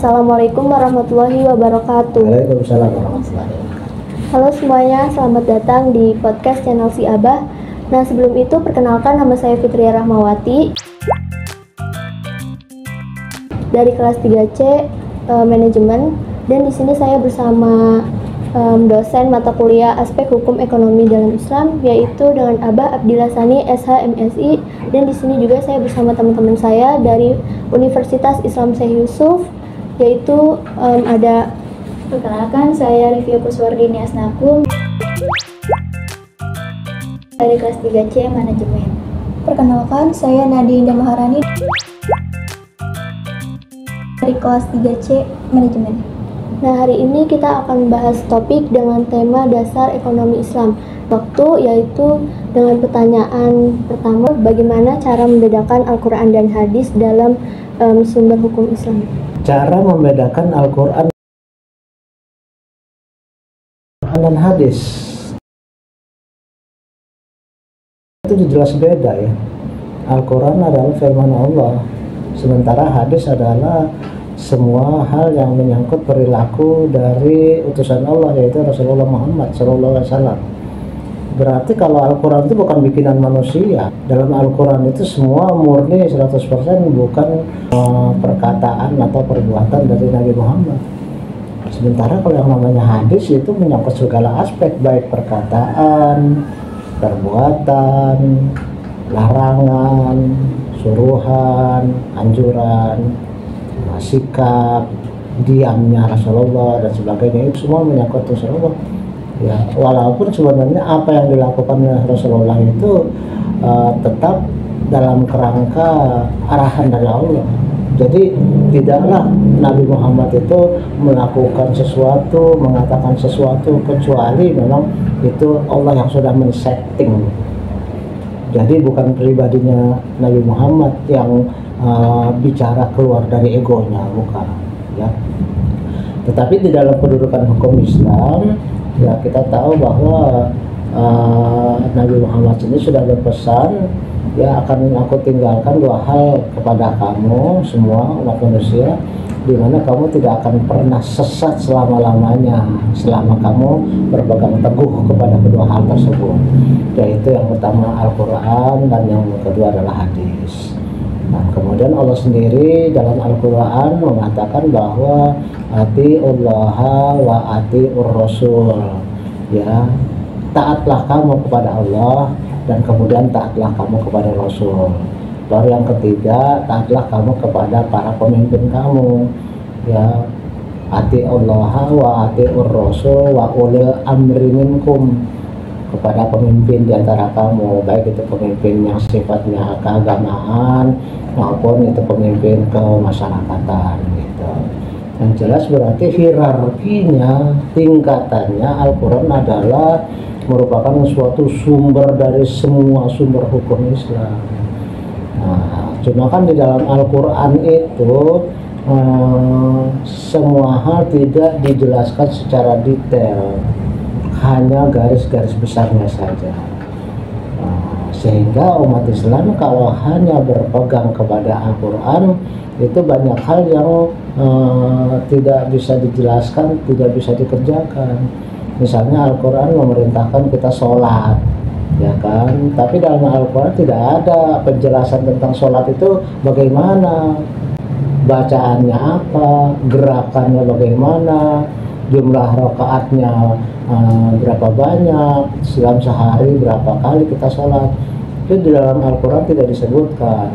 Assalamualaikum warahmatullahi wabarakatuh. Waalaikumsalam warahmatullahi wabarakatuh. Halo semuanya, selamat datang di podcast channel Si Abah. Nah, sebelum itu perkenalkan, nama saya Fitria Rahmawati dari kelas 3C Manajemen, dan di sini saya bersama dosen mata kuliah aspek hukum ekonomi dalam Islam, yaitu dengan Abah Abdillah Sani SH MSI, dan di sini juga saya bersama teman-teman saya dari Universitas Islam Syekh Yusuf, yaitu ada perkenalkan, saya Rivia Kuswardini Asnakum dari kelas 3C Manajemen. Perkenalkan, saya Nadinda Maharani dari kelas 3C Manajemen. Nah, hari ini kita akan membahas topik dengan tema dasar ekonomi Islam. Yaitu dengan pertanyaan pertama, bagaimana cara membedakan Al-Quran dan hadis dalam sumber hukum Islam? Cara membedakan Al-Quran dan hadis itu jelas beda ya. Al-Quran adalah firman Allah, sementara hadis adalah semua hal yang menyangkut perilaku dari utusan Allah, yaitu Rasulullah Muhammad SAW. Berarti kalau Al-Quran itu bukan bikinan manusia. Dalam Al-Quran itu semua murni 100%, bukan perkataan atau perbuatan dari Nabi Muhammad. Sementara kalau yang namanya hadis itu menyangkut segala aspek, baik perkataan, perbuatan, larangan, suruhan, anjuran, sikap, diamnya Rasulullah dan sebagainya, itu semua menyangkut Rasulullah. Ya, walaupun sebenarnya apa yang dilakukan oleh Rasulullah itu tetap dalam kerangka arahan dari Allah. Jadi tidaklah Nabi Muhammad itu melakukan sesuatu, mengatakan sesuatu, kecuali memang itu Allah yang sudah men-setting. Jadi bukan pribadinya Nabi Muhammad yang bicara keluar dari egonya, bukan ya. Tetapi di dalam kedudukan hukum Islam ya, kita tahu bahwa Nabi Muhammad ini sudah berpesan, ya, akan aku tinggalkan dua hal kepada kamu semua umat manusia, di mana kamu tidak akan pernah sesat selama-lamanya selama kamu berpegang teguh kepada kedua hal tersebut, yaitu yang pertama Al-Quran dan yang kedua adalah hadis. Nah, kemudian Allah sendiri dalam Al-Quran mengatakan bahwa atiullaha wa atiur rasul, ya, taatlah kamu kepada Allah dan kemudian taatlah kamu kepada Rasul. Lalu yang ketiga, taatlah kamu kepada para pemimpin kamu, ya, atiullaha wa atiur rasul wa ulil amri minkum, kepada pemimpin di antara kamu, baik itu pemimpin yang sifatnya keagamaan maupun itu pemimpin kemasyarakatan gitu. Yang jelas berarti hierarkinya, tingkatannya Al-Quran adalah merupakan suatu sumber dari semua sumber hukum Islam. Nah, cuma kan di dalam Al-Quran itu semua hal tidak dijelaskan secara detail, hanya garis-garis besarnya saja. Sehingga umat Islam kalau hanya berpegang kepada Al-Quran, itu banyak hal yang tidak bisa dijelaskan, tidak bisa dikerjakan. Misalnya Al-Quran memerintahkan kita sholat, ya kan, tapi dalam Al-Quran tidak ada penjelasan tentang sholat itu bagaimana, bacaannya apa, gerakannya bagaimana, jumlah rakaatnya berapa banyak, dalam sehari berapa kali kita sholat, itu di dalam Al-Quran tidak disebutkan.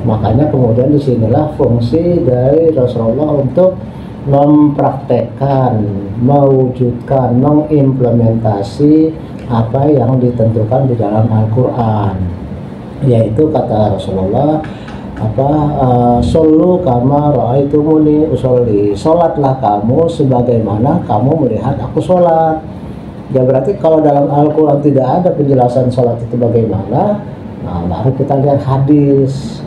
Makanya kemudian disinilah fungsi dari Rasulullah untuk mempraktekkan, mewujudkan, mengimplementasi apa yang ditentukan di dalam Al-Quran, yaitu kata Rasulullah shollu kama ra'aitumuni usolli, sholatlah kamu sebagaimana kamu melihat aku sholat. Ya, berarti kalau dalam Al-Quran tidak ada penjelasan sholat itu bagaimana, nah baru kita lihat hadis,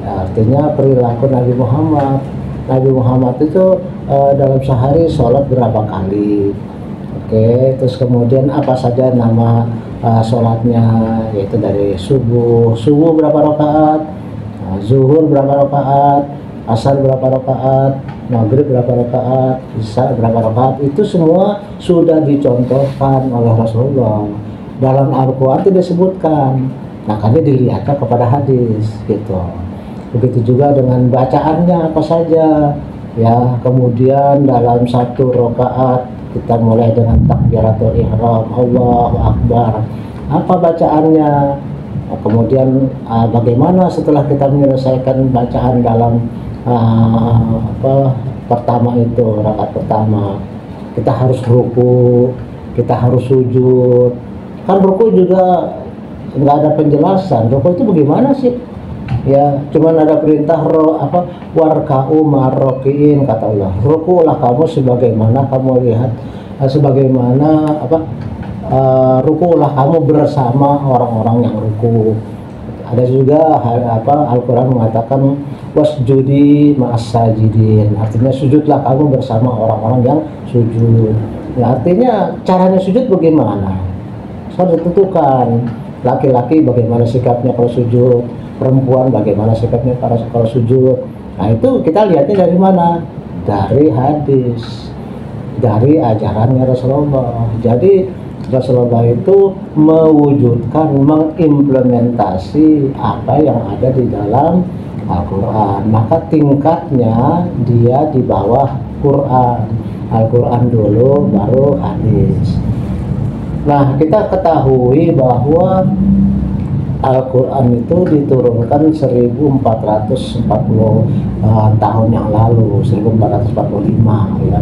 ya, artinya perilaku Nabi Muhammad. Nabi Muhammad itu dalam sehari sholat berapa kali, oke, terus kemudian apa saja nama sholatnya, yaitu dari subuh berapa rakaat, zuhur berapa rakaat, asar berapa rakaat, maghrib berapa rakaat, isya berapa rakaat, itu semua sudah dicontohkan oleh Rasulullah. Dalam Al-Quran tidak disebutkan, makanya dilihatnya kepada hadis gitu. Begitu juga dengan bacaannya apa saja ya. Kemudian dalam satu rakaat kita mulai dengan takbiratul ihram, Allahu Akbar, apa bacaannya. Kemudian bagaimana setelah kita menyelesaikan bacaan dalam pertama itu, rakaat pertama, kita harus ruku, kita harus sujud. Kan ruku juga nggak ada penjelasan, ruku itu bagaimana sih ya, cuman ada perintah warka'u marrokiin, kata Allah, rukulah kamu sebagaimana kamu lihat, sebagaimana rukulah kamu bersama orang-orang yang ruku. Ada juga Al-Quran mengatakan wasjudi ma'as sajidin, artinya sujudlah kamu bersama orang-orang yang sujud. Ya, artinya caranya sujud bagaimana harus ditentukan. Laki-laki bagaimana sikapnya kalau sujud, perempuan bagaimana sikapnya kalau sujud. Nah, itu kita lihatnya dari mana? Dari hadis, dari ajarannya Rasulullah. Jadi Rasulullah itu mewujudkan, mengimplementasi apa yang ada di dalam Al-Quran. Maka tingkatnya dia di bawah Quran. Al-Quran dulu, baru hadis. Nah, kita ketahui bahwa Al-Quran itu diturunkan 1440 tahun yang lalu, 1445 ya.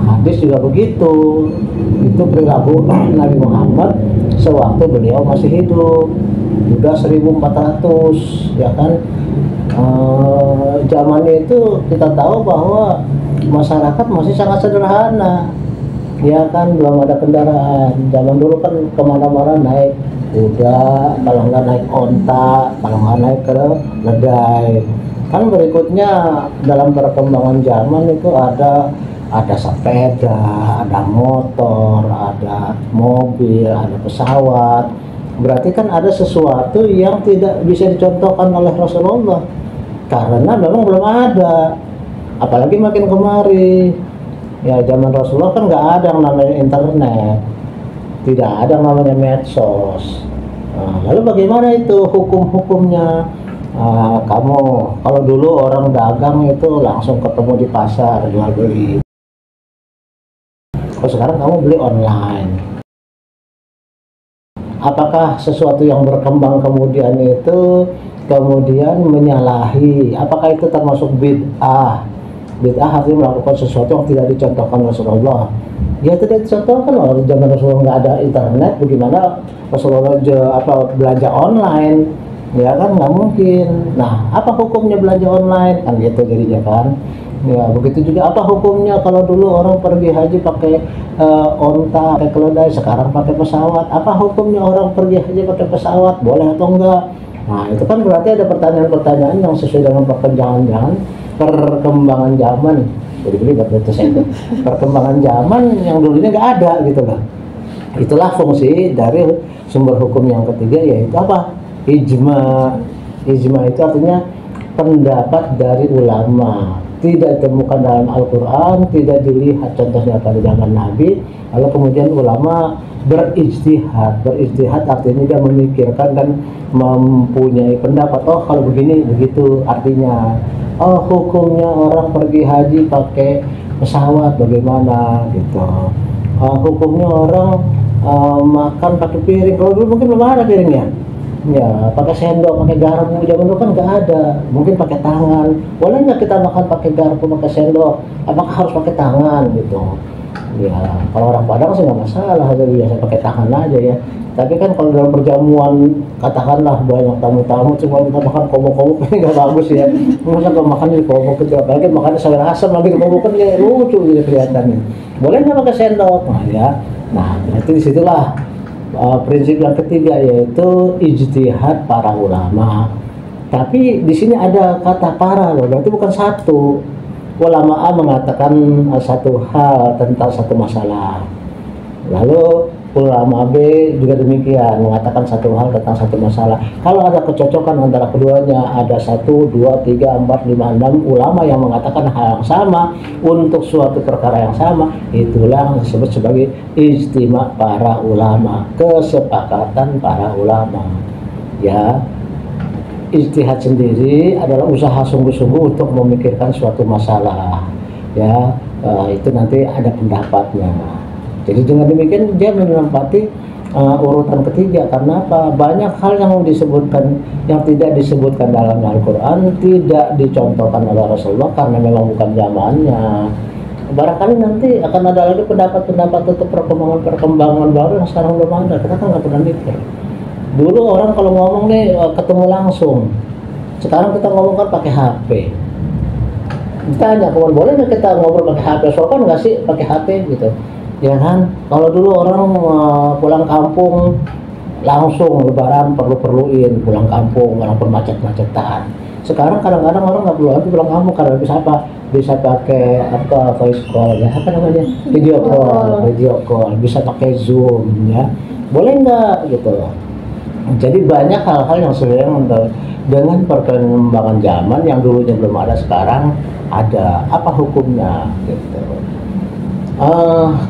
Hadis juga begitu. Itu perilaku Nabi Muhammad sewaktu beliau masih hidup, udah 1400 ya kan. Zamannya itu kita tahu bahwa masyarakat masih sangat sederhana ya kan, belum ada kendaraan. Zaman dulu kan kemana-mana naik kuda, kalau nggak naik onta, kalau nggak naik keledai. Kan berikutnya dalam perkembangan zaman itu ada sepeda, ada motor, ada mobil, ada pesawat. Berarti kan ada sesuatu yang tidak bisa dicontohkan oleh Rasulullah karena memang belum ada. Apalagi makin kemari ya, zaman Rasulullah kan nggak ada yang namanya internet, tidak ada yang namanya medsos. Lalu bagaimana itu hukum-hukumnya? Kamu kalau dulu orang dagang itu langsung ketemu di pasar jual beli. Kalau sekarang kamu beli online. Apakah sesuatu yang berkembang kemudian itu kemudian menyalahi? Apakah itu termasuk bid'ah? Bid'ah artinya melakukan sesuatu yang tidak dicontohkan Rasulullah. Ya tidak dicontohkan loh. Zaman Rasulullah nggak ada internet, bagaimana Rasulullah belanja online? Ya kan nggak mungkin. Nah, apa hukumnya belanja online? Kan gitu jadinya kan. Ya begitu juga apa hukumnya kalau dulu orang pergi haji pakai onta, pakai keledai, sekarang pakai pesawat. Apa hukumnya orang pergi haji pakai pesawat? Boleh atau enggak? Nah, itu kan berarti ada pertanyaan-pertanyaan yang sesuai dengan perkembangan zaman. Jadi itu perkembangan zaman yang dulunya nggak ada gitu loh. Itulah fungsi dari sumber hukum yang ketiga, yaitu apa? Ijma. Ijma itu artinya pendapat dari ulama, tidak ditemukan dalam Al-Quran, tidak dilihat contohnya pada zaman Nabi, lalu kemudian ulama berijtihad. Berijtihad artinya dia memikirkan dan mempunyai pendapat, oh kalau begini begitu artinya. Oh, hukumnya orang pergi haji pakai pesawat bagaimana gitu. Hukumnya orang makan pakai piring. Kalau dulu mungkin belum ada piringnya. Ya, pakai sendok, pakai garpu. Zaman dulu kan nggak ada. Mungkin pakai tangan. Boleh nggak kita makan pakai garpu, pakai sendok? Apakah harus pakai tangan gitu? Ya, kalau orang Padang sih nggak masalah, jadi biasa pakai tangan aja ya. Tapi kan kalau dalam perjamuan, katakanlah banyak tamu-tamu, cuma kita makan komo-komo, ini nggak bagus ya. Masa kalau makan di komo kecil, apalagi makannya sayur asam lagi di komo kan ya lucu gitu kelihatannya. Boleh nggak pakai sendok? Nah ya, nah berarti disitulah prinsip yang ketiga, yaitu ijtihad para ulama. Tapi di sini ada kata para loh, berarti bukan satu. Ulama A mengatakan satu hal tentang satu masalah, lalu ulama B juga demikian, mengatakan satu hal tentang satu masalah. Kalau ada kecocokan antara keduanya, ada 1, 2, 3, 4, 5, 6 ulama yang mengatakan hal yang sama untuk suatu perkara yang sama, itulah yang disebut sebagai ijtima para ulama, kesepakatan para ulama. Ya, ijtihad sendiri adalah usaha sungguh-sungguh untuk memikirkan suatu masalah. Ya, itu nanti ada pendapatnya. Jadi dengan demikian dia menempati urutan ketiga. Karena apa? Banyak hal yang disebutkan yang tidak disebutkan dalam Al-Quran, tidak dicontohkan oleh Rasulullah karena memang bukan zamannya. Barangkali nanti akan ada lagi pendapat-pendapat untuk perkembangan baru yang sekarang belum ada. Kita kan nggak pernah mikir. Dulu orang kalau ngomong nih ketemu langsung. Sekarang kita ngomong kan pakai HP. Ditanya, kawan boleh nggak kita ngobrol pakai HP? Sopan nggak sih pakai HP gitu? Ya kan, kalau dulu orang pulang kampung langsung lebaran perlu-perluin pulang kampung walaupun macet-macetan. Sekarang kadang-kadang orang nggak perlu lagi pulang kampung karena bisa apa? Bisa pakai apa, voice call ya, apa namanya, video call, bisa pakai Zoom ya. Boleh nggak gitu? Jadi banyak hal-hal yang sebenarnya dengan perkembangan zaman yang dulunya belum ada sekarang ada. Apa hukumnya gitu?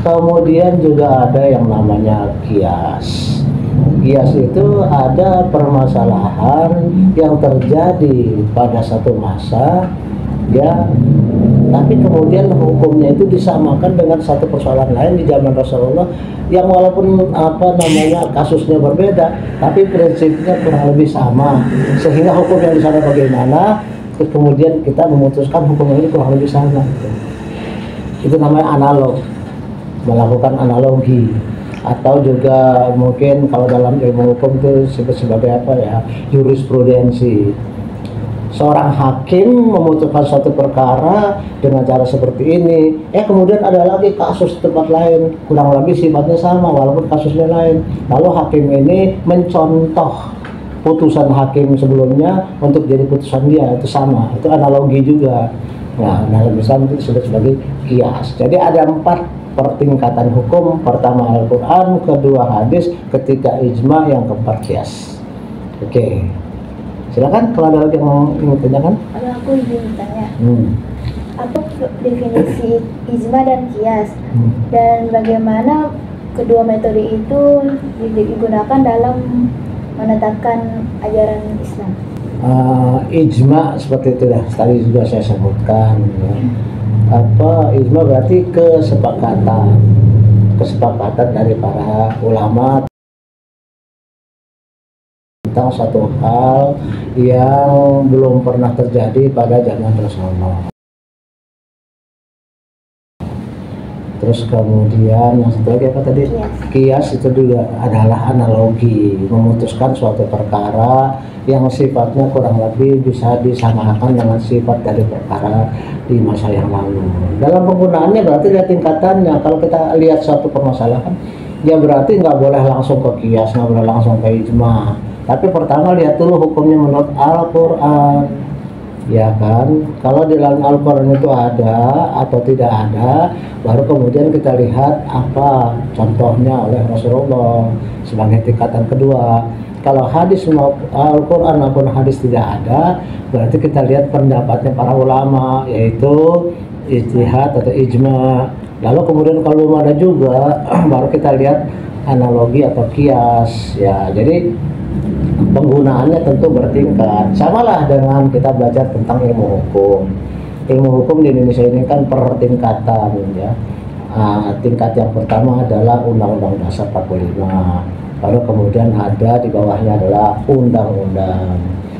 Kemudian juga ada yang namanya kias. Kias itu ada permasalahan yang terjadi pada satu masa, ya, tapi kemudian hukumnya itu disamakan dengan satu persoalan lain di zaman Rasulullah yang walaupun apa namanya kasusnya berbeda, tapi prinsipnya kurang lebih sama, sehingga hukum yang di sana bagaimana, terus kemudian kita memutuskan hukum ini kurang lebih sama. Itu namanya analog, melakukan analogi. Atau juga mungkin kalau dalam ilmu hukum itu disebut sebagai apa ya, jurisprudensi. Seorang hakim memutuskan suatu perkara dengan cara seperti ini, kemudian ada lagi kasus tempat lain kurang lebih sifatnya sama walaupun kasusnya lain, lalu hakim ini mencontoh putusan hakim sebelumnya untuk jadi putusan dia, itu sama, itu analogi juga. Nah, dalam Islam itu disebut sebagai kias. Jadi ada 4 pertingkatan hukum. Pertama Al-Quran, kedua hadis, ketiga ijma, yang keempat kias. Oke, silakan kalau ada lagi yang ingin tanyakan. Kalau aku ingin tanya, apa definisi ijma dan kias, dan bagaimana kedua metode itu digunakan dalam menetapkan ajaran Islam? Ijma seperti itu ya, tadi juga saya sebutkan ya. Apa ijma berarti kesepakatan dari para ulama tentang satu hal yang belum pernah terjadi pada zaman Rasulullah. Terus kemudian yang satu lagi apa tadi? Kias itu juga adalah analogi, memutuskan suatu perkara yang sifatnya kurang lebih bisa disamakan dengan sifat dari perkara di masa yang lalu. Dalam penggunaannya berarti lihat tingkatannya. Kalau kita lihat suatu permasalahan, ya berarti nggak boleh langsung ke kias, nggak boleh langsung ke ijma. Tapi pertama lihat dulu hukumnya menurut Al-Quran. Ya kan, kalau di dalam Al-Quran itu ada atau tidak ada, baru kemudian kita lihat apa contohnya oleh Rasulullah sebagai tingkatan kedua. Kalau hadis Al-Quran maupun hadis tidak ada, berarti kita lihat pendapatnya para ulama, yaitu ijtihad atau ijma. Lalu kemudian kalau belum ada juga, baru kita lihat analogi atau kias. Ya, jadi penggunaannya tentu bertingkat, samalah dengan kita belajar tentang ilmu hukum. Ilmu hukum di Indonesia ini kan per tingkatan ya. Tingkat yang pertama adalah Undang-Undang Dasar 45, lalu kemudian ada di bawahnya adalah undang-undang.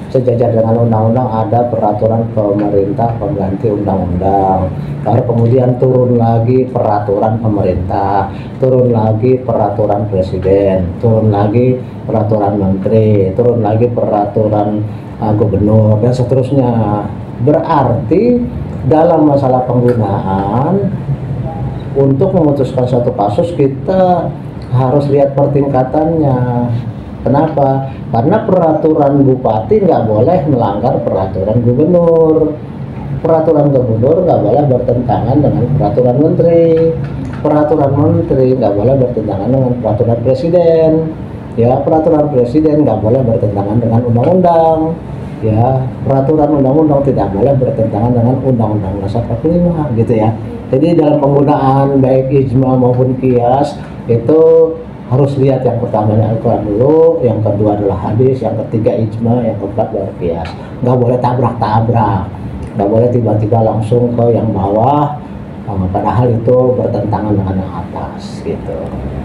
Sejajar dengan undang-undang ada peraturan pemerintah pengganti undang-undang, lalu kemudian turun lagi peraturan pemerintah, turun lagi peraturan presiden, turun lagi peraturan menteri, turun lagi peraturan gubernur, dan seterusnya. Berarti dalam masalah penggunaan untuk memutuskan satu kasus kita harus lihat pertingkatannya. Kenapa? Karena peraturan bupati nggak boleh melanggar peraturan gubernur. Peraturan gubernur nggak boleh bertentangan dengan peraturan menteri. peraturan menteri nggak boleh bertentangan dengan peraturan presiden. Ya, peraturan presiden nggak boleh bertentangan dengan undang-undang. Ya, peraturan undang-undang tidak boleh bertentangan dengan undang-undang dasar 45 gitu ya. Jadi dalam penggunaan baik ijma maupun qiyas itu harus lihat yang pertamanya Al-Quran dulu, yang kedua adalah hadis, yang ketiga ijma, yang keempat baru qiyas. Nggak boleh tabrak-tabrak, nggak boleh tiba-tiba langsung ke yang bawah, padahal itu bertentangan dengan yang atas gitu.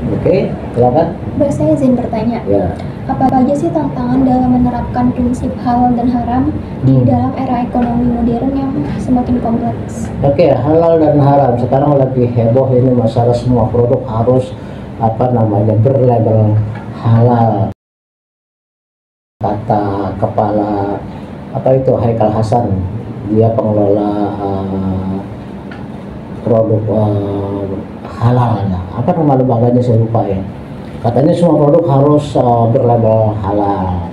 Oke, silakan. Mbak, saya izin bertanya. Ya. Apa aja sih tantangan dalam menerapkan prinsip halal dan haram di dalam era ekonomi modern yang semakin kompleks? Oke, halal dan haram sekarang lagi heboh ini masalah semua produk harus berlabel halal. Kata kepala Haikal Hasan, dia pengelola produk halal ya. Apa nama lembaganya saya lupa ya. Katanya semua produk harus berlabel halal.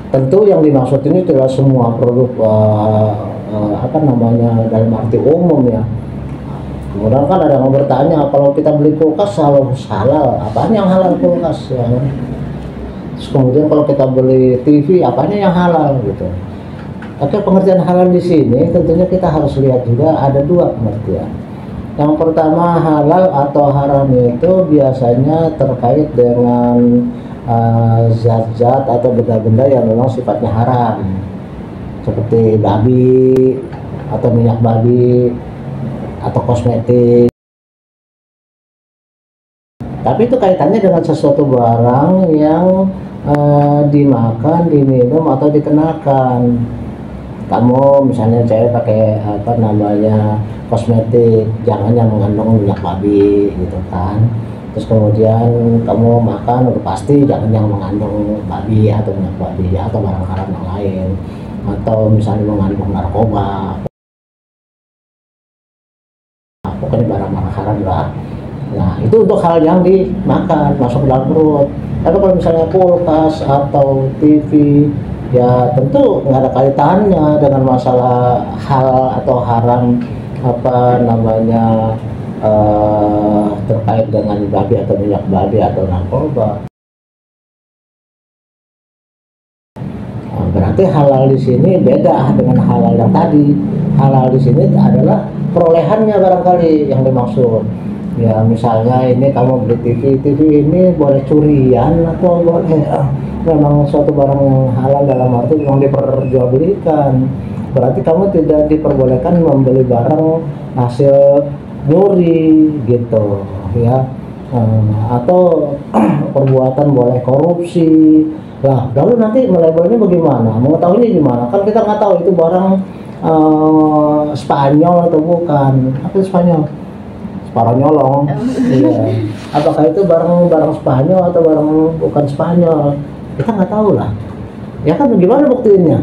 Tentu yang dimaksud ini tidak semua produk dalam arti umum ya. Kemudian kan ada yang bertanya, kalau kita beli kulkas harus halal, apanya yang halal kulkas ya? Terus kemudian kalau kita beli TV, apanya yang halal gitu. Oke, pengertian halal di sini tentunya kita harus lihat juga ada dua pengertian. Yang pertama, halal atau haram itu biasanya terkait dengan zat-zat atau benda-benda yang memang sifatnya haram, seperti babi atau minyak babi atau kosmetik. Tapi itu kaitannya dengan sesuatu barang yang dimakan, diminum atau dikenakan. Kamu misalnya cewek pakai kosmetik, jangan yang mengandung minyak babi gitu kan. Terus kemudian kamu makan udah pasti jangan yang mengandung babi atau minyak babi atau barang haram yang lain, atau misalnya mengandung narkoba, pokoknya barang-barang haram lah. Nah, itu untuk hal yang dimakan, masuk dalam perut. Tapi kalau misalnya kulkas atau TV, ya tentu nggak ada kaitannya dengan masalah hal atau haram terkait dengan babi atau minyak babi atau narkoba. Nah, berarti halal di sini beda dengan halal yang tadi. Halal di sini adalah perolehannya barangkali yang dimaksud. Ya misalnya ini kamu beli TV ini boleh curian atau boleh memang suatu barang yang halal dalam arti memang diperjualbelikan. Berarti kamu tidak diperbolehkan membeli barang hasil nyuri gitu ya, atau perbuatan boleh korupsi. Nah, lalu nanti melabelnya bagaimana? Mengetahuinya gimana? Kan kita nggak tahu itu barang Spanyol atau bukan. Apa itu Spanyol? Sparanyolong. Iya. Apakah itu barang Spanyol atau barang bukan Spanyol? Kita nggak tahu lah. Ya kan gimana buktinya?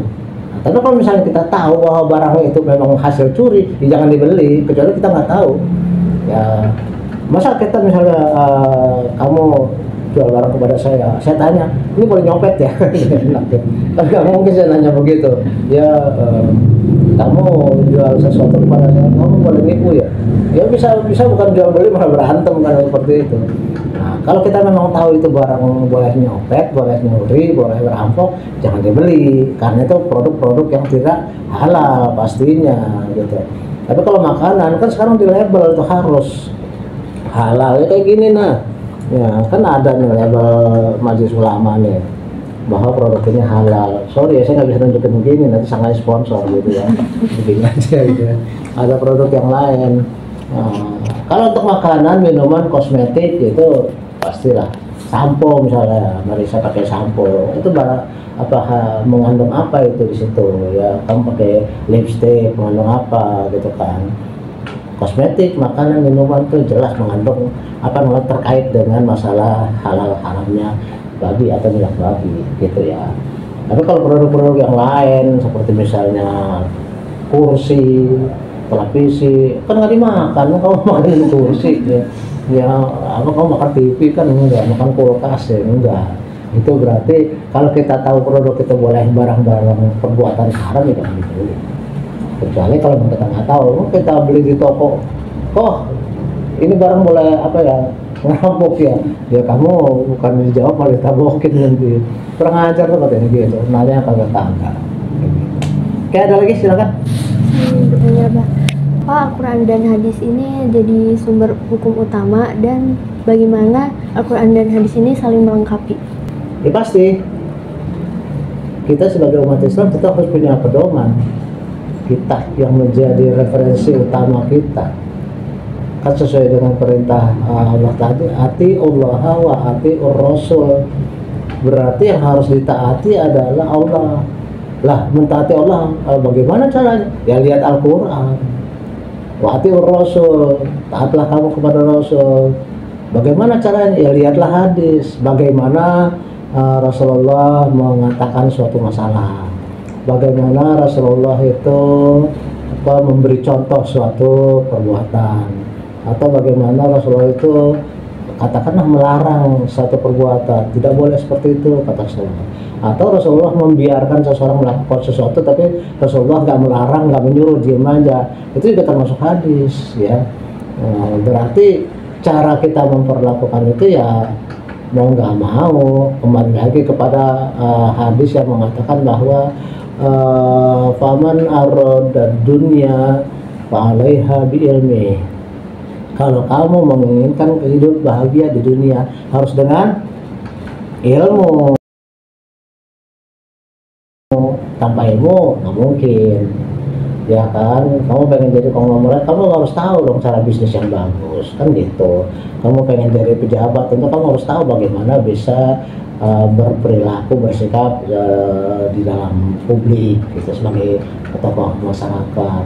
Nah, tapi kalau misalnya kita tahu bahwa barang itu memang hasil curi, ya jangan dibeli, kecuali kita nggak tahu. Ya, masa kita misalnya kamu jual barang kepada saya tanya, ini boleh nyopet ya? Kan nggak mungkin saya nanya begitu. Ya, kamu jual sesuatu kepada saya, kamu boleh nipu ya? Ya bisa bukan jual beli malah berantem kan seperti itu. Nah, kalau kita memang tahu itu barang boleh nyopet, boleh nyuri, boleh berampok, jangan dibeli karena itu produk-produk yang tidak halal pastinya gitu. Tapi kalau makanan kan sekarang di label itu harus halal ya kayak gini nah. Ya kan ada nih label Majelis Ulama nih bahwa produk ini halal. Sorry ya saya nggak bisa tunjukin begini, nanti sangat sponsor gitu ya. Begini aja gitu ya. Ada produk yang lain. Nah, kalau untuk makanan, minuman, kosmetik itu pastilah sampo misalnya, Marisa pakai sampo itu mengandung apa itu di situ ya, kamu pakai lipstick mengandung apa gitu kan. Kosmetik, makanan, minuman itu jelas mengandung terkait dengan masalah halal haramnya babi atau minyak babi gitu ya. Tapi kalau produk-produk yang lain seperti misalnya kursi, televisi kan nggak dimakan, kamu makan kursi ya kamu makan TV kan enggak, makan kulkas ya enggak. Itu berarti kalau kita tahu produk itu boleh barang-barang perbuatan haram ya jangan dibeli. Kecuali kalau kita nggak tahu, kita beli di toko, ini barang boleh apa ya, ngerampok ya, ya kamu bukan dijawab malah ditabokin nanti, kurang ajar tuh katanya gitu, nanya kagak tangga. Oke, ada lagi silakan. Bertanya Pak, Al-Quran dan hadis ini jadi sumber hukum utama, dan bagaimana Al-Quran dan hadis ini saling melengkapi? Ya pasti, kita sebagai umat Islam kita harus punya pedoman kita yang menjadi referensi utama kita, kan sesuai dengan perintah Allah tadi, ati Allah wa ati Rasul, berarti yang harus ditaati adalah Allah. Lah, mentaati Allah bagaimana caranya? Ya lihat Al-Quran. Wa ati Rasul, taatlah kamu kepada Rasul. Bagaimana caranya? Ya lihatlah hadis, bagaimana Rasulullah mengatakan suatu masalah, bagaimana Rasulullah itu memberi contoh suatu perbuatan, atau bagaimana Rasulullah itu katakanlah melarang suatu perbuatan, tidak boleh seperti itu kata Rasulullah, atau Rasulullah membiarkan seseorang melakukan sesuatu tapi Rasulullah nggak melarang, nggak menyuruh, diam aja, itu juga termasuk hadis ya. Berarti cara kita memperlakukan itu ya mau nggak mau kembali lagi kepada hadis yang mengatakan bahwa faman arada dunya fa'alaiha biilmi, kalau kamu menginginkan hidup bahagia di dunia harus dengan ilmu, tanpa ilmu nggak mungkin ya kan. Kamu pengen jadi konglomerat, kamu harus tahu dong cara bisnis yang bagus kan gitu. Kamu pengen jadi pejabat, tentu kamu harus tahu bagaimana bisa berperilaku, bersikap di dalam publik gitu sebagai tokoh masyarakat.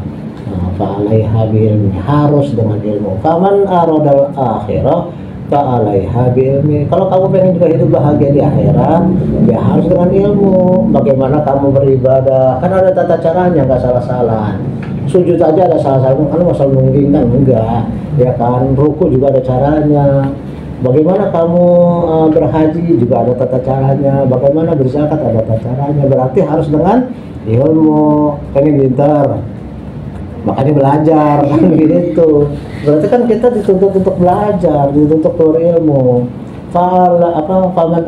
Fa'alaiha biilmi, harus dengan ilmu. Faman aradal akhirah fa'alaiha biilmi, kalau kamu pengen juga hidup bahagia di akhirat ya harus dengan ilmu. Bagaimana kamu beribadah, kan ada tata caranya, nggak salah-salah. Sujud aja ada salah-salah, kan masalah nungging kan enggak ya kan. Ruku juga ada caranya. Bagaimana kamu berhaji juga ada tata caranya. Bagaimana berzakat ada tata caranya. Berarti harus dengan ilmu. Pengen pintar, makanya belajar kan gitu. Berarti kan kita dituntut untuk belajar, dituntut berilmu. Faman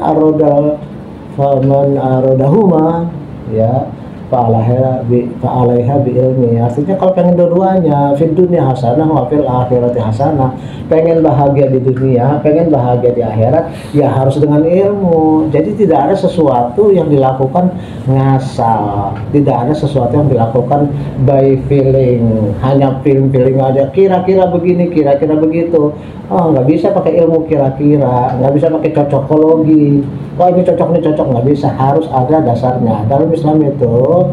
arodahuma ya fa'alaiha biilmi, artinya kalau pengen dua-duanya, fid dunya hasanah wa fil akhirati hasanah, pengen bahagia di dunia, pengen bahagia di akhirat ya harus dengan ilmu. Jadi tidak ada sesuatu yang dilakukan ngasal, tidak ada sesuatu yang dilakukan by feeling, hanya feeling aja, kira-kira begini, kira-kira begitu. Nggak bisa pakai ilmu kira-kira, nggak bisa pakai cocokologi, ini cocok, ini cocok, nggak bisa, harus ada dasarnya. Dalam Islam itu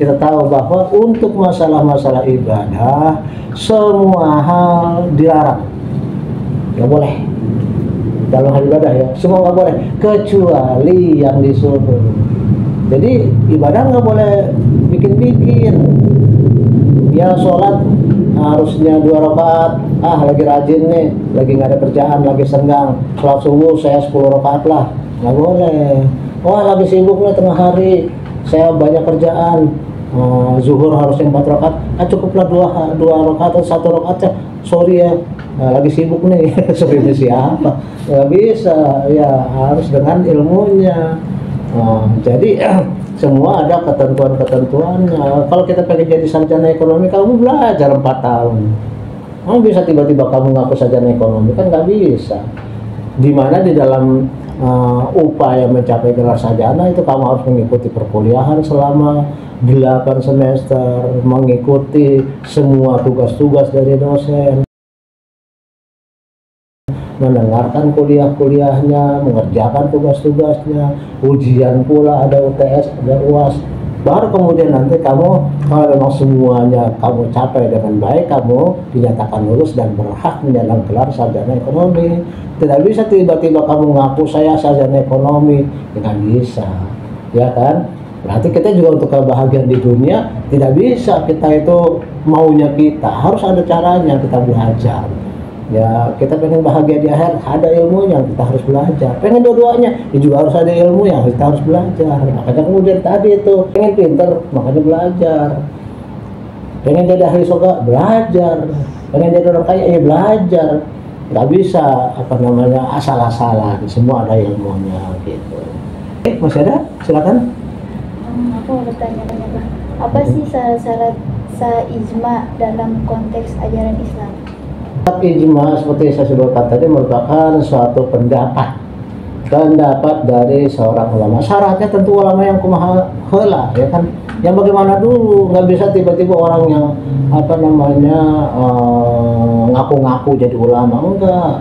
kita tahu bahwa untuk masalah-masalah ibadah semua hal dilarang, nggak boleh. Dalam hal ibadah ya semua nggak boleh kecuali yang disuruh. Jadi ibadah nggak boleh bikin-bikin. Ya sholat harusnya 2 rakaat, lagi rajin nih, lagi nggak ada kerjaan, lagi senggang, sholat subuh saya 10 rakaat lah, nggak boleh. Lagi sibuk nih tengah hari, saya banyak kerjaan, zuhur harusnya 4 rakaat, cukuplah 2 rakaat atau 1 rakaat ya, sorry ya, lagi sibuk nih. Sorry siapa, nggak bisa ya, harus dengan ilmunya. Jadi semua ada ketentuan-ketentuannya. Kalau kita pengen jadi sarjana ekonomi, kamu belajar 4 tahun. Kamu bisa tiba-tiba kamu ngaku sarjana ekonomi, kan nggak bisa. Dimana di dalam upaya mencapai gelar sarjana itu kamu harus mengikuti perkuliahan selama 8 semester, mengikuti semua tugas-tugas dari dosen, mendengarkan kuliah-kuliahnya, mengerjakan tugas-tugasnya, ujian pula, ada UTS, ada UAS. Baru kemudian nanti kamu, kalau memang semuanya kamu capai dengan baik, kamu dinyatakan lulus dan berhak menyandang gelar sarjana ekonomi. Tidak bisa tiba-tiba kamu ngaku saya sarjana ekonomi, tidak bisa, ya kan? Berarti kita juga untuk kebahagiaan di dunia tidak bisa kita itu maunya kita, harus ada caranya kita belajar. Ya kita pengen bahagia di akhir, ada ilmunya, kita harus belajar. Pengen dua-duanya ya juga harus ada ilmu yang kita harus belajar. Makanya kemudian tadi itu pengen pinter, makanya belajar. Pengen jadi ahli surga, belajar. Pengen jadi orang kaya ya belajar, nggak bisa apa namanya asal-asalan, semua ada ilmunya gitu. Masih ada? Silakan. Aku mau bertanya-tanya, Pak. Apa sih syarat sah ijma dalam konteks ajaran Islam? Ijma seperti saya sebutkan tadi merupakan suatu pendapat dari seorang ulama. Syaratnya tentu ulama yang kumaha heula, ya kan, yang bagaimana dulu, nggak bisa tiba-tiba orang yang apa namanya ngaku-ngaku jadi ulama, enggak.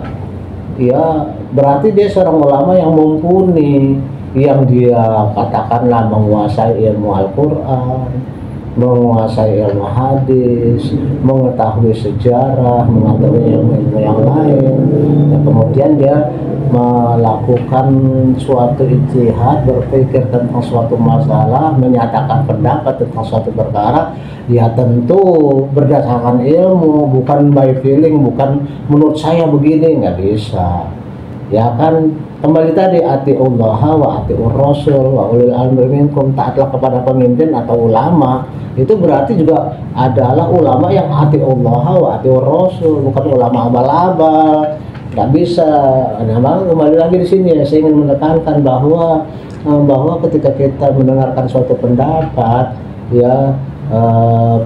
Ya berarti dia seorang ulama yang mumpuni, yang dia katakanlah menguasai ilmu Al-Quran, menguasai ilmu hadis, mengetahui sejarah, mengetahui ilmu-ilmu yang lain, dan kemudian dia melakukan suatu ijtihad, berpikir tentang suatu masalah, menyatakan pendapat tentang suatu perkara, ya tentu berdasarkan ilmu, bukan by feeling, bukan menurut saya begini, nggak bisa. Ya kan, kembali tadi atiullah wa atiur rasul wa ulil amri minkum, taatlah kepada pemimpin atau ulama. Itu berarti juga adalah ulama yang atiullah wa atiur rasul, bukan ulama abal-abal. Nggak bisa. Nah, kembali lagi di sini ya, saya ingin menekankan bahwa ketika kita mendengarkan suatu pendapat, ya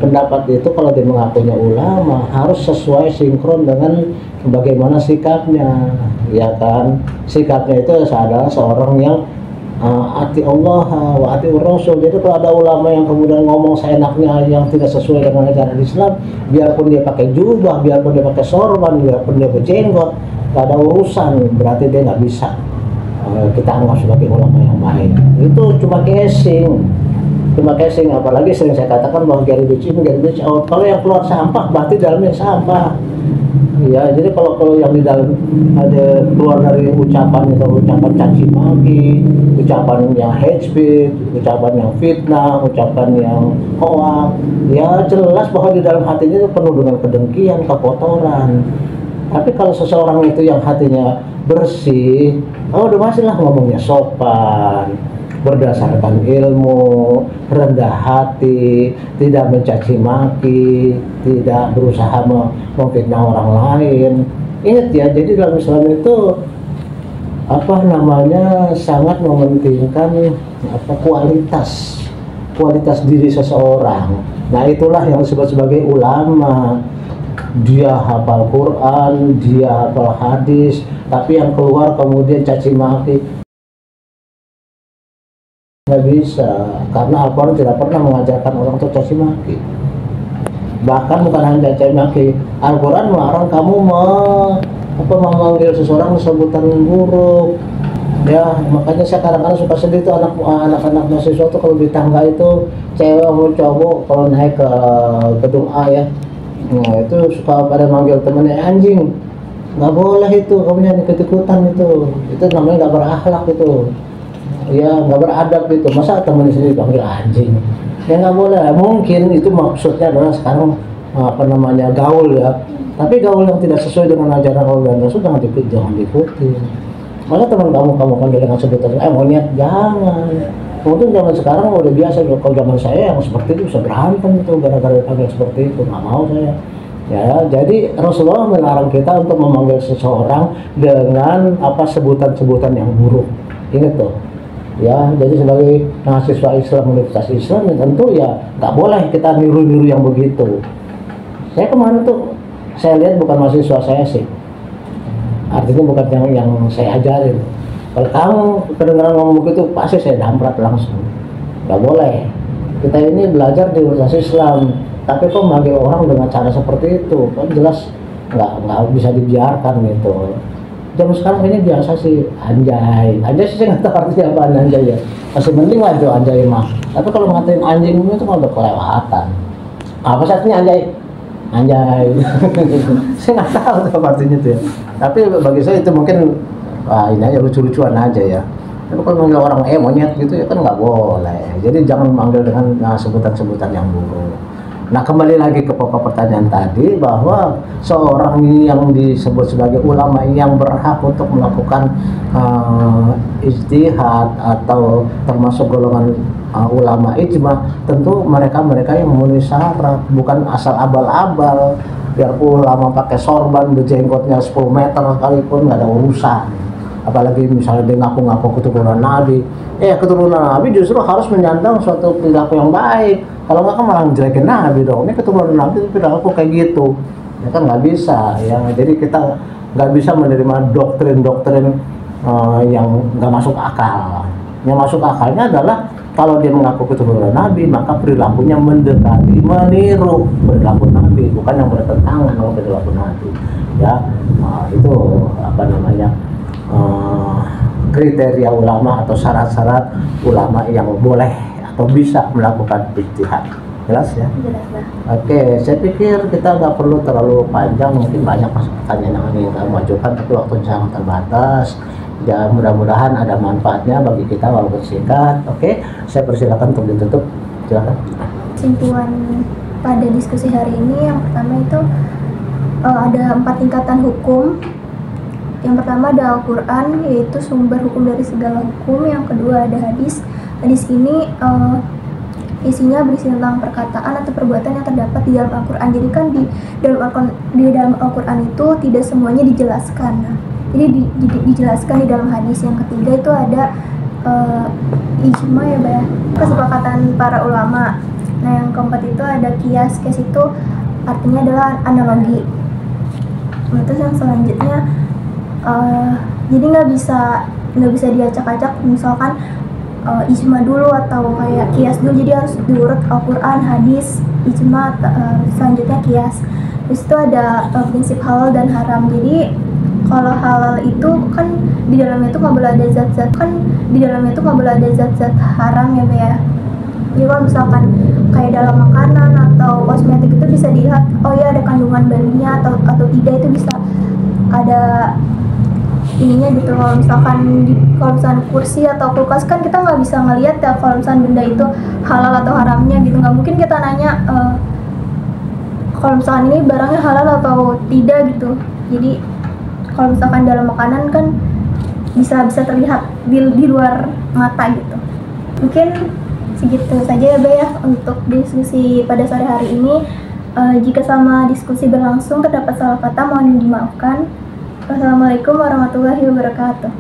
pendapat itu kalau dia mengakunya ulama harus sesuai sinkron dengan bagaimana sikapnya, ya kan. Sikapnya itu adalah seorang yang ati Allah wa ati Rasul. Jadi kalau ada ulama yang kemudian ngomong seenaknya yang tidak sesuai dengan ajaran Islam, biarpun dia pakai jubah, biarpun dia pakai sorban, biarpun dia berjenggot, nggak ada urusan, berarti dia nggak bisa kita anggap sebagai ulama yang baik. Itu cuma casing, apalagi sering saya katakan bahwa garbage in, garbage out. Kalau yang keluar sampah berarti dalamnya sampah. Ya, jadi kalau yang di dalam ada keluar dari ucapan itu, ucapan caci maki, ucapan yang hate speech, ucapan yang fitnah, ucapan yang hoak, ya jelas bahwa di dalam hatinya itu penuh dengan kedengkian, kekotoran. Tapi kalau seseorang itu yang hatinya bersih, udah masih lah ngomongnya sopan, berdasarkan ilmu, rendah hati, tidak mencaci maki, tidak berusaha memfitnah orang lain. Ingat ya, jadi dalam Islam itu apa namanya sangat mementingkan kualitas diri seseorang. Nah, itulah yang disebut sebagai ulama. Dia hafal Quran, dia hafal hadis, tapi yang keluar kemudian caci maki, nggak bisa, karena Al-Quran tidak pernah mengajarkan orang untuk caci maki. Bahkan bukan hanya caci maki, Al-Quran melarang kamu memanggil seseorang sebutan buruk. Ya, makanya saya kadang-kadang suka sedih tuh anak-anak mahasiswa tuh kalau di tangga itu cewek atau cowok kalau naik ke gedung A ya, nah itu suka pada manggil temennya anjing. Nggak boleh itu, kamu jangan ikut-ikutan itu namanya nggak berakhlak itu. Ya nggak beradab itu, masa temen sendiri panggil anjing, ya nggak boleh. Mungkin itu maksudnya adalah sekarang apa namanya gaul ya, tapi gaul yang tidak sesuai dengan ajaran Allah dan Rasul jangan diikuti. Masa teman kamu panggil dengan sebutan monyet, jangan. Mungkin zaman sekarang udah biasa, kalau zaman saya yang seperti itu bisa berantem itu gara-gara dipanggil seperti itu, nggak mau saya. Ya, jadi Rasulullah melarang kita untuk memanggil seseorang dengan sebutan-sebutan yang buruk. Ingat tuh. Ya, jadi sebagai mahasiswa Islam, Universitas Islam, ya tentu ya nggak boleh kita niru-niru yang begitu. Saya kemarin tuh saya lihat bukan mahasiswa saya sih, artinya bukan yang saya ajarin. Kalau kamu kedengaran ngomong begitu, pasti saya damprat langsung. Nggak boleh. Kita ini belajar di Universitas Islam, tapi kok manggil orang dengan cara seperti itu, kan jelas nggak bisa dibiarkan gitu. Zaman sekarang ini biasa sih anjay sih saya nggak tahu artinya apa anjay ya, masih penting lah itu anjay mah. Tapi kalau ngatain anjing itu kan udah kelewatan. Apa sih artinya anjay saya nggak tahu tuh artinya tuh ya. Tapi bagi saya itu mungkin ini aja lucu-lucuan aja ya. Tapi kalau manggil orang monyet gitu ya kan nggak boleh. Jadi jangan manggil dengan sebutan-sebutan yang buruk. Nah, kembali lagi ke pokok pertanyaan tadi, bahwa seorang yang disebut sebagai ulama yang berhak untuk melakukan ijtihad atau termasuk golongan ulama ijma, tentu mereka yang memenuhi syarat, bukan asal abal-abal. Biar ulama pakai sorban berjenggotnya 10 meter sekalipun nggak ada urusan. Apalagi misalnya dia ngaku-ngaku keturunan Nabi. Keturunan Nabi justru harus menyandang suatu perilaku yang baik. Kalau nggak kan malah menjelekin Nabi dong. Ini keturunan Nabi itu perilaku kayak gitu. Ya kan nggak bisa. Ya, jadi kita nggak bisa menerima doktrin-doktrin yang nggak masuk akal. Yang masuk akalnya adalah kalau dia mengaku keturunan Nabi, maka perilakunya mendekati, meniru perilaku Nabi, bukan yang bertentangan dengan perilaku Nabi. Ya, itu apa namanya kriteria ulama atau syarat-syarat ulama yang boleh atau bisa melakukan ijtihad. Jelas ya? Jelas, Bah. Oke, saya pikir kita nggak perlu terlalu panjang, mungkin banyak pertanyaan yang ingin kita majukan, tapi waktunya sangat terbatas. Ya, mudah-mudahan ada manfaatnya bagi kita walaupun singkat. Oke, saya persilakan untuk ditutup. Silakan. Kesimpulan pada diskusi hari ini yang pertama itu ada 4 tingkatan hukum. Yang pertama ada Al-Quran, yaitu sumber hukum dari segala hukum. Yang kedua ada hadis. Hadis ini isinya berisi tentang perkataan atau perbuatan yang terdapat di dalam Al-Quran. Jadi kan di dalam Al-Quran itu tidak semuanya dijelaskan. Nah, jadi dijelaskan di dalam hadis. Yang ketiga itu ada ijma ya, Mbak, kesepakatan para ulama. Nah, yang keempat itu ada kias. Kias itu artinya adalah analogi. Nah, terus yang selanjutnya jadi nggak bisa diacak-acak, misalkan ijma dulu atau kayak kias dulu. Jadi harus diurut Al-Quran, hadis, ijma, selanjutnya kias. Terus itu ada prinsip halal dan haram. Jadi kalau halal itu kan di dalamnya itu nggak boleh ada zat-zat haram ya, Mbak ya. Jadi kalau misalkan kayak dalam makanan atau kosmetik itu bisa dilihat, oh ya ada kandungan barunya atau tidak, itu bisa ada ininya gitu. Kalau misalkan kursi atau kulkas kan kita nggak bisa ngelihat ya kalau misalkan benda itu halal atau haramnya gitu. Nggak mungkin kita nanya kalau misalkan ini barangnya halal atau tidak gitu. Jadi kalau misalkan dalam makanan kan bisa terlihat di luar mata gitu. Mungkin segitu saja ya, Mbak ya, untuk diskusi pada sore hari ini. Jika selama diskusi berlangsung terdapat salah kata, mohon dimaafkan. Wassalamualaikum warahmatullahi wabarakatuh.